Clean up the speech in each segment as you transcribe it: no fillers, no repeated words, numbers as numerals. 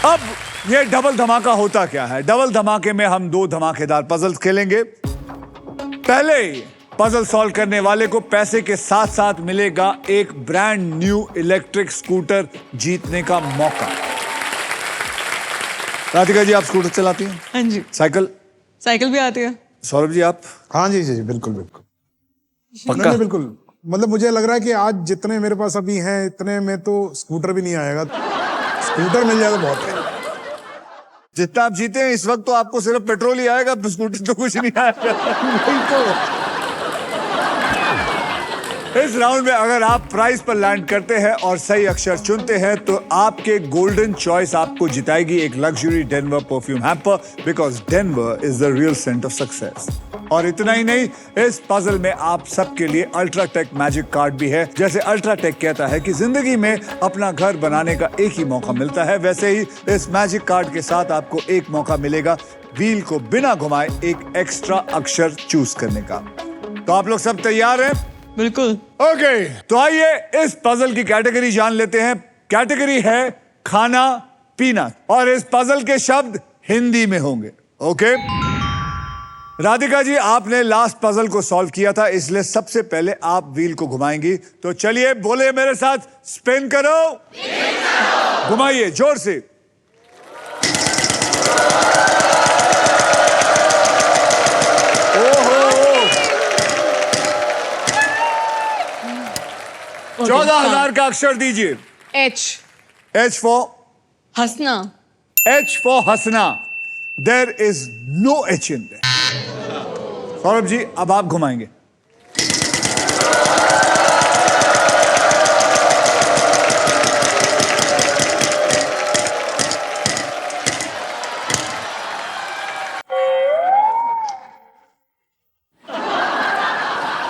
अब ये डबल धमाका होता क्या है? डबल धमाके में हम 2 धमाकेदार पजल्स खेलेंगे। पहले पजल सॉल्व करने वाले को पैसे के साथ साथ मिलेगा एक ब्रांड न्यू इलेक्ट्रिक स्कूटर जीतने का मौका। राधिका जी, आप स्कूटर चलाती हैं? हाँ जी। साइकिल भी आती है। सौरभ जी, आप? हाँ जी जी बिल्कुल बिल्कुल पक्का? नहीं, बिल्कुल। मतलब मुझे लग रहा है कि आज जितने मेरे पास अभी हैं इतने में तो स्कूटर भी नहीं आएगा। स्कूटर मिल जाए तो बहुत है। जितना आप जीते हैं इस वक्त तो आपको सिर्फ पेट्रोल ही आएगा, स्कूटर तो कुछ नहीं आएगा। इस राउंड में अगर आप प्राइस पर लैंड करते हैं और सही अक्षर चुनते हैं तो आपके गोल्डन चॉइस आपको जिताएगी एक luxury Denver perfume hamper, because Denver is the real scent of success. और इतना ही नहीं, इस पजल में आप सबके लिए अल्ट्राटेक मैजिक कार्ड भी है। जैसे अल्ट्राटेक कहता है कि जिंदगी में अपना घर बनाने का एक ही मौका मिलता है, वैसे ही इस मैजिक कार्ड के साथ आपको एक मौका मिलेगा व्हील को बिना घुमाए एक एक्स्ट्रा अक्षर चूज करने का। तो आप लोग सब तैयार हैं? बिल्कुल। ओके, तो आइए इस पजल की कैटेगरी जान लेते हैं। कैटेगरी है खाना पीना और इस पजल के शब्द हिंदी में होंगे। ओके राधिका जी, आपने लास्ट पजल को सॉल्व किया था, इसलिए सबसे पहले आप व्हील को घुमाएंगी। तो चलिए बोले मेरे साथ, स्पिन करो। घुमाइए जोर से। ओहो, 14,000 का अक्षर दीजिए। एच फॉर हंसना। H for हंसना। There is no H in there. Saurabh ji, अब आप घुमाएंगे।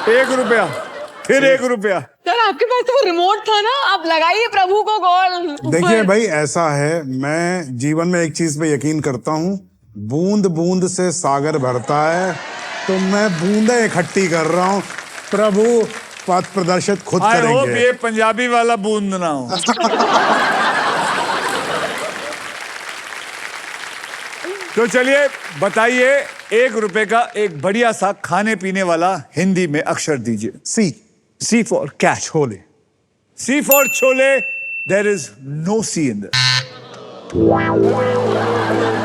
₹1, फिर ₹1। सर आपके पास तो वो रिमोट था ना, आप लगाइए प्रभु को कॉल। देखिए भाई, ऐसा है, मैं जीवन में एक चीज पे यकीन करता हूँ, बूंद बूंद से सागर भरता है, तो मैं बूंदें इकट्ठी कर रहा हूँ। प्रभु पथ प्रदर्शित खुद आई होप करेंगे। ये पंजाबी वाला बूंद ना हो। तो चलिए बताइए, ₹1 का एक बढ़िया सा खाने पीने वाला हिंदी में अक्षर दीजिए। C for catch, chole. C for chole. There is no C in this. तो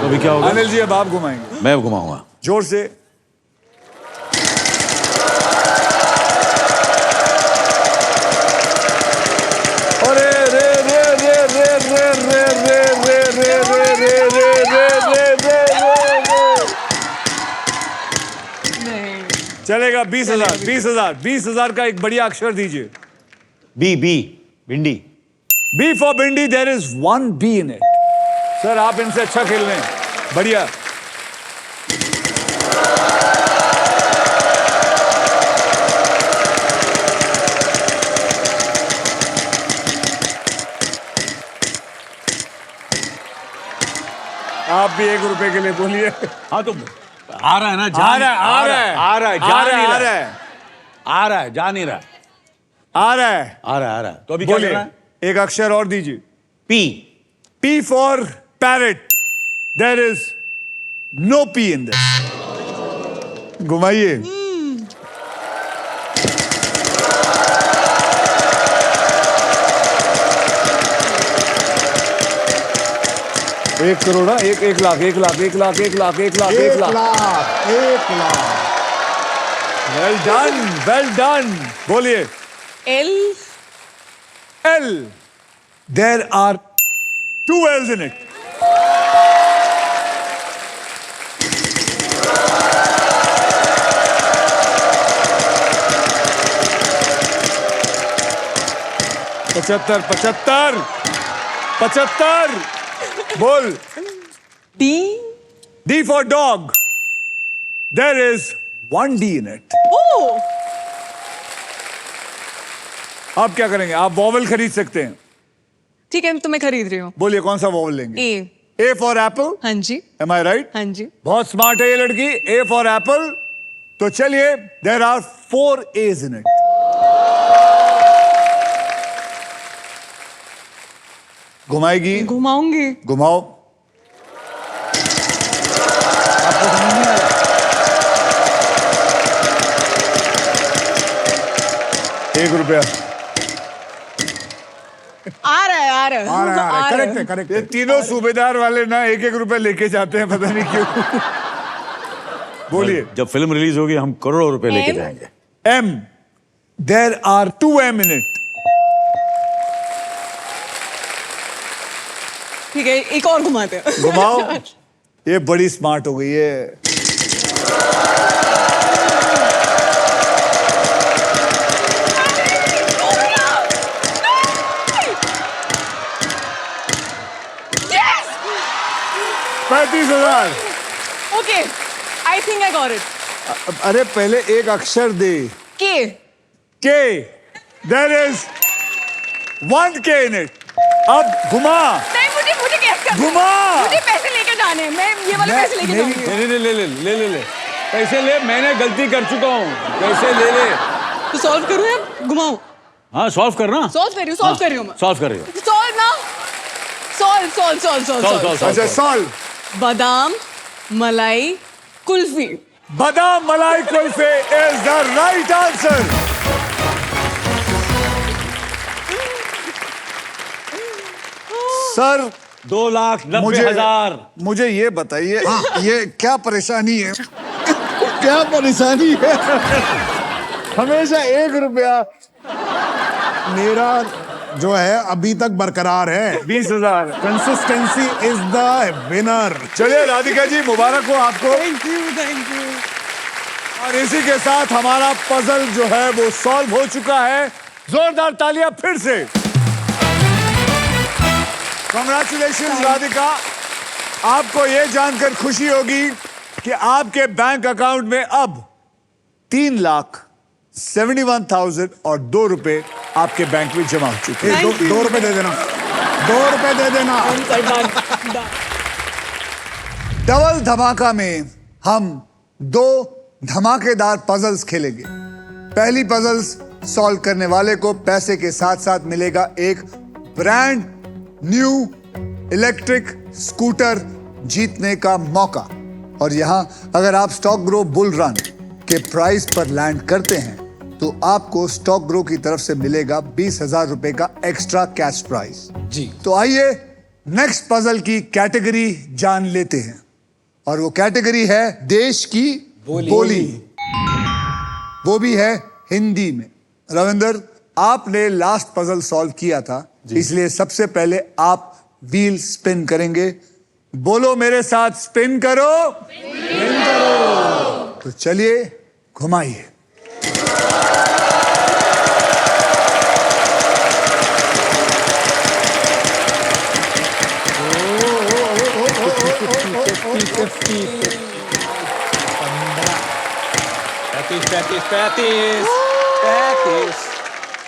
अभी क्या होगा? अनिल जी, अब आप घुमाएंगे। मैं घुमाऊंगा जोर से। अरे रे रे रे रे रे रे रे रे रे रे रे रे रे रे रे। चलेगा 20,000। 20,000 का एक बढ़िया अक्षर दीजिए। बी भिंडी। B for bhindi. There is 1 B in it. Sir आप इनसे अच्छा खेल रहे हैं, बढ़िया। आप भी ₹1 के लिए बोलिए। हाँ तो आ रहा है ना, आ रहा है आ रहा है, जा नहीं रहा है, जा नहीं रहा, आ रहा है। तो अभी क्या बोलिए, करना है? एक अक्षर और दीजिए। P for parrot. There is no P in this. घुमाइए। एक करोड़, 1 लाख। 1 लाख। Well done. बोलिए। L। There are 2 L's in it. पचहत्तर। बोल। D for dog. There is 1 D in it. आप क्या करेंगे? आप वॉवल खरीद सकते हैं। ठीक है, तो मैं खरीद रही हूँ। बोलिए कौन सा वॉवल लेंगे? A for apple. हाँ जी। Am I right? हाँ जी। बहुत स्मार्ट है ये लड़की। A for apple. तो चलिए, there are 4 A's in it. घुमाएगी? घुमाऊंगी। घुमाओ। 1 रुपया। आ रहा है आ रहा है करेक्ट है करेक्ट ये है। तीनों सूबेदार वाले ना 1-1 रुपया लेके जाते हैं, पता नहीं क्यों। बोलिए। जब फिल्म रिलीज होगी हम करोड़ों रुपए लेके M? जाएंगे। M. There are 2 M in it. ठीक है, एक और घुमाते हैं। घुमाओ। ये बड़ी स्मार्ट हो गई है। Yes! 35,000। Okay, I think I got it. अरे पहले एक अक्षर दे। K. K. There is 1K in it. अब घुमा। नहीं, मुझे कैश करना है। घुमा। मुझे पैसे लेके जाने हैं। मैं ये वाले पैसे लेके मेरी- जाऊंगी। ले ले ले ले ले ले ले पैसे ले, मैंने गलती कर चुका हूँ, पैसे ले ले। तो सॉल्व करूँ या घुमाऊं? हाँ सॉल्व करना। सॉल्व कर रही हूँ मैं। सॉल्व कर रही हो। सॉल्व ना। सॉल्व सॉल्व अच्छा सॉल्व। बादाम मलाई कुल्फी। बादाम मलाई कुल्फे is the right answer. Sir 2,90,000। मुझे ये बताइए, ये क्या परेशानी है? क्या परेशानी है? हमेशा 1 रुपया। मेरा जो है अभी तक बरकरार है। 20,000। Consistency is the winner. चलिए राधिका जी, मुबारक हो आपको। Thank you. और इसी के साथ हमारा पजल जो है वो सॉल्व हो चुका है। जोरदार तालियां फिर से। कांग्रेचुलेशंस राधिका। आपको ये जानकर खुशी होगी कि आपके बैंक अकाउंट में अब 3,71,000 और 2 रुपए आपके बैंक में जमा हो चुके हैं। दो, 2 रुपए दे देना। 2 रुपए दे देना। डबल धमाका में हम 2 धमाकेदार पजल्स खेलेंगे। पहली पजल्स सॉल्व करने वाले को पैसे के साथ साथ मिलेगा एक ब्रांड न्यू इलेक्ट्रिक स्कूटर जीतने का मौका। और यहां अगर आप स्टॉक ग्रो बुल रन के प्राइस पर लैंड करते हैं तो आपको स्टॉक ग्रो की तरफ से मिलेगा 20,000 रुपए का एक्स्ट्रा कैश प्राइस जी। तो आइए नेक्स्ट पजल की कैटेगरी जान लेते हैं। और वो कैटेगरी है देश की बोली। वो भी है हिंदी में। रविंदर, आपने लास्ट पजल सॉल्व किया था, इसलिए सबसे पहले आप व्हील स्पिन करेंगे। बोलो मेरे साथ, स्पिन करो। स्पिन करो। तो चलिए घुमाइए।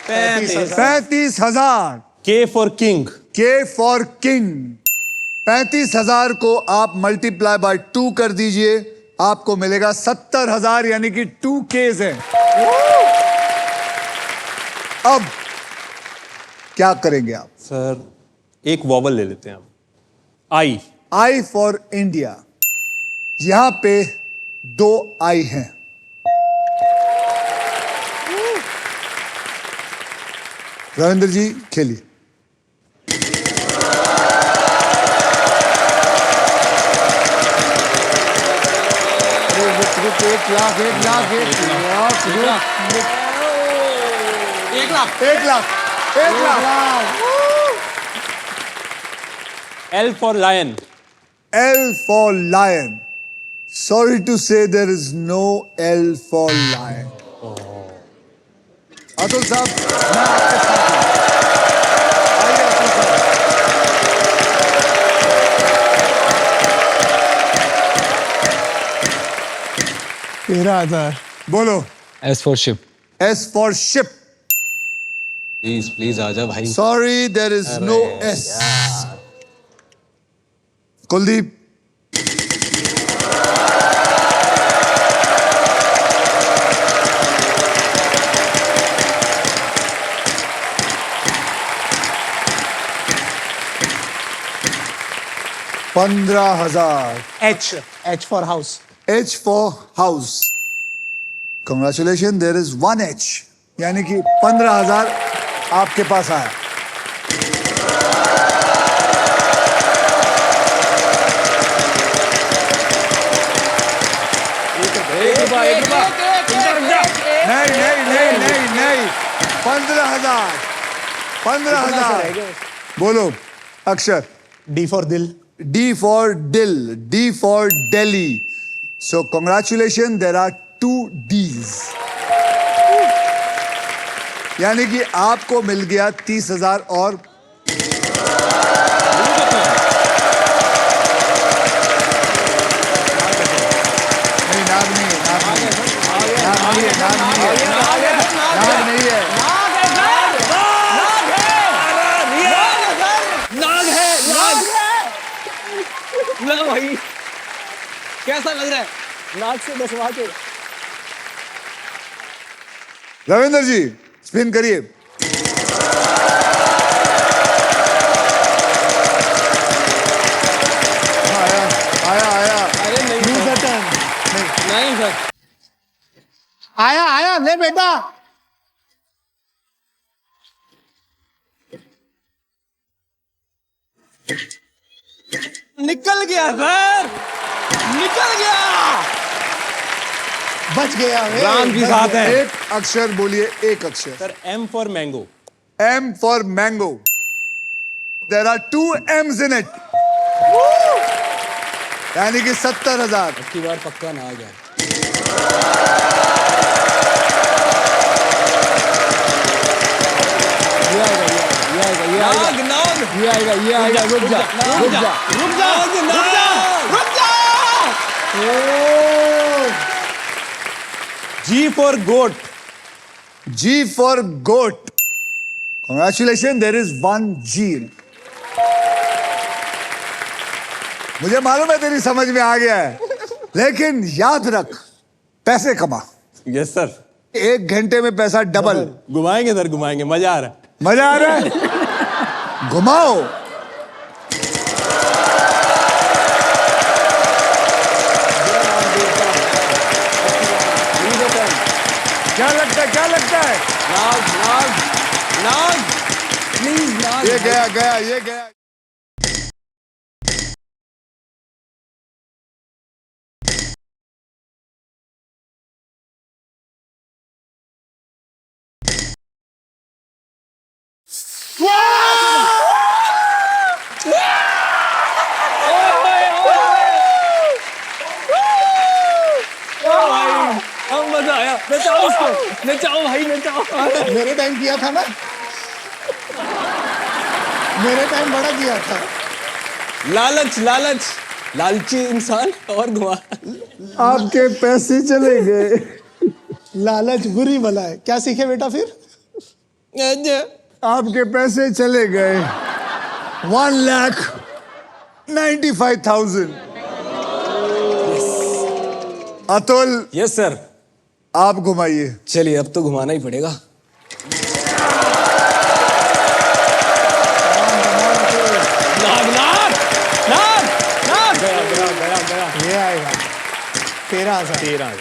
पैंतीस 35,000। के फॉर किंग। के फॉर किंग। 35,000 को आप मल्टीप्लाई बाय 2 कर दीजिए, आपको मिलेगा 70,000, यानी कि 2 केस है। अब क्या करेंगे आप? सर एक वॉवल ले लेते हैं हम। आई। I for India. यहां पे 2 आई हैं। रविंद्र जी खेलिए। एक lakh 1,00,000। L for lion. L for lion. Sorry to say there is no L for lion. Atul साहब, मैं आपके साथ हूं। आइए अतुल साहब। 13,000। बोलो। S for ship. S for ship. Please आजा भाई। Sorry, there is no S. Kuldeep. $15,000। H for house। H for house. Congratulations, there is 1 H. यानी कि 15,000 आपके पास आया। एक रुपया नहीं नहीं नहीं नहीं नहीं 15,000 15,000 बोलो अक्षर। डी फॉर दिल। D for Dill, D for Delhi. So congratulations, there are 2 Ds. यानी कि आपको मिल गया 30,000 और नहीं, नाग नहीं है, नाग नहीं है, नाग नहीं है, नाग नहीं है, नाग नहीं है। ना भाई कैसा लग रहा है? नाक से बसवा के। रविंद्र जी स्पिन करिए। आया आया आया। अरे नहीं सर, नहीं सर। आया आया ले बेटा। निकल गया सर, निकल गया। बच गया वे। राम जी साथ हैं। एक अक्षर बोलिए, एक अक्षर। Sir M for mango. M for mango. There are 2 M's in it. यानी कि 70,000। की बार पक्का ना आ जाए। नाग नाग ये आएगा रुक जा रुक जा रुक जा रुक जा रुक जा। G for goat. G for goat. Congratulations, there is 1 G. मुझे मालूम है तेरी समझ में आ गया है, लेकिन याद रख पैसे कमा। Yes sir. 1 घंटे में पैसा डबल। घुमाएंगे सर, घुमाएंगे, मजा आ रहा है। मजा आ रहा है? घुमाओ। क्या लगता है, क्या लगता है? नाग नाग नाग प्लीज नाग। ये गया गया ये गया। अब मजा आया। नचाओ उसको, नचाओ भाई नचाओ। मेरे टाइम किया था ना, मेरे टाइम बड़ा किया था। लालच लालच, लालची इंसान और घुमा। आपके पैसे चले गए। लालच बुरी बला है। क्या सीखे बेटा फिर? आपके पैसे चले गए। 1,95,000। Atul yes sir. आप घुमाइए। चलिए अब तो घुमाना ही पड़ेगा। नाग नाग नाग नाग। गया गया गया गया। ये आएगा 13,000। 13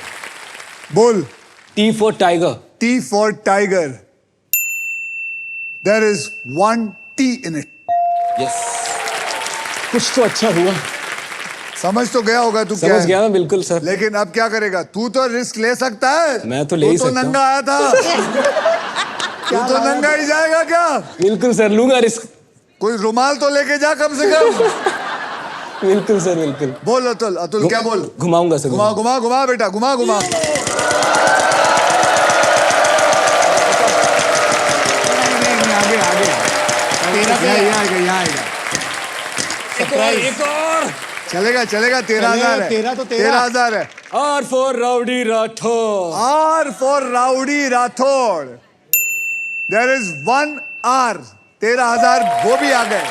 बोल। T for tiger. T for tiger. There is 1 T in it. Yes. कुछ तो अच्छा हुआ। समझ तो गया होगा तू क्या समझ है? गया मैं बिल्कुल सर। लेकिन अब क्या करेगा? तू तो रिस्क ले सकता है। मैं तो ले ही तू सकता तो हूं। नंगा आया था। तू तो नंगा ही जाएगा क्या? बिल्कुल सर, लूंगा रिस्क। कोई रुमाल तो लेके जा कम से कम। बिल्कुल सर बिल्कुल। बोल अतुल, अतुल क्या बोल? घुमाऊंगा सर। घुमा घुमा घुमा बेटा, घुमा घुमा। आगे आगे। यहाँ आएगा, यहाँ आएगा। एक और। चलेगा चलेगा। 13,000 है। 13 तो 13,000 है। R for rowdy Rathore. R for rowdy Rathore. There is 1 R। 13,000 वो भी आ गए।